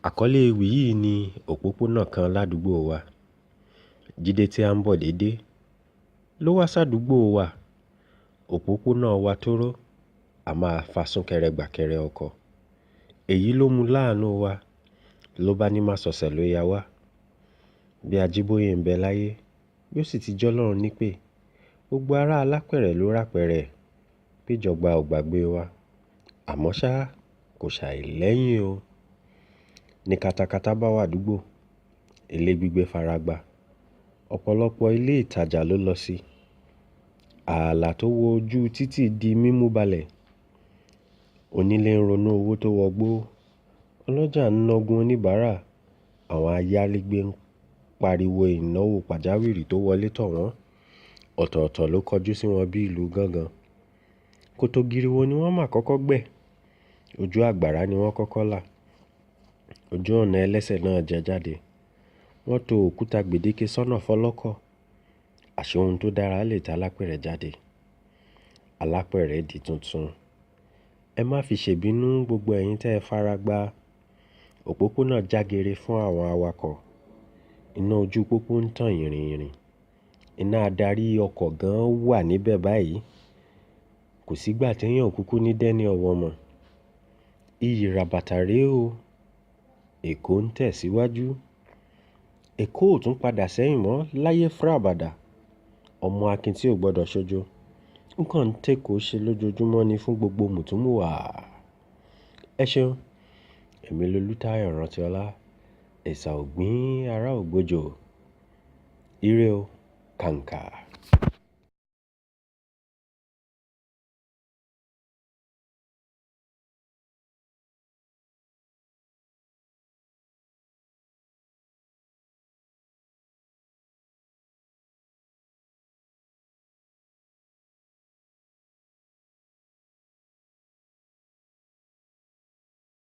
Àkọ́lé ewì yìí ni òpópónà kan ládùúgbò wa. Jídé tí à ń bọ̀ dédé ló wá sádùúgbò wa. Òpópónà wa tóró, a máa fa súnkẹrẹ gbàkẹrẹ ọkọ̀. Èyí ló mú láàánú wa, ló bá ní má sọ̀sẹ̀ ló ya wá. Bí Ajíbóyè ń bẹ láyé, bí ó sì ti jọ́lọ́run nípè, gbogbo ará Alápẹ̀rẹ̀ ló rápẹ̀rẹ̀ péjọba ò gbàgbé wa. Àmọ́ ṣá, kò ṣàì lẹ́yìn o. Ní katakata bá wà àdúgbò, ilé gbígbé faragbá. Ọ̀pọ̀lọpọ̀ ilé ìtajà ló lọ sí. Ààlà tó wọ ojú títì di mímú balẹ̀. Onílé ń ronú owó tó wọgbó. Ọlọ́jà ń nágun oníbàárà. Àwọn ayálégbé ń pariwo ìnáwó pàjáwìrì tó wọlé tọ̀ wọ́n. Ọ̀tọ̀ọ̀tọ̀ ló kọjú sí wọn bí ìlú gángan. Kòtò giriwo ni wọ́n máa kọ́kọ́ gbẹ́. Ojú àgbàrá ni wọ́n kọ́kọ́ là. Ojú ọ̀nà ẹlẹ́sẹ̀ náà jẹ jáde. Wọ́n to òkúta gbèdéke sọ́nà fọ́lọ́kọ̀. Àṣé ohun tó dára lè ta Alápẹ̀rẹ̀ jáde. Alápẹ̀rẹ̀ di tuntun. Ẹ má fi ṣèbínú gbogbo ẹ̀yin tẹ́ ẹ faragbá. Òpópónà jágere fún àwọn awakọ̀. Iná ojú pópó ń tàn yìrìnyìrìn. Iná adarí ọkọ̀ gan wà níbẹ̀ báyìí. Kò sígbà téèyàn kúkú ní dẹ́ni ọwọ́ mọ̀. Iyì ràbàtà rèé o. Èkó ń tẹ̀síwájú. Èkó ò tún padà sẹ́yìn mọ́ láyé fúràbàdà. Ọmọ akin tí ò gbọdọ̀ ṣojo. Nǹkan ń tèkó ṣe lójoojúmọ́ ni fún gbogbo mùtúmùwà. Ẹ ṣeun. Èmi Lolútáyọ̀ Rántìọlá. Ẹ̀sà ògbín ará ògbójò. Ire o. Kàǹkà.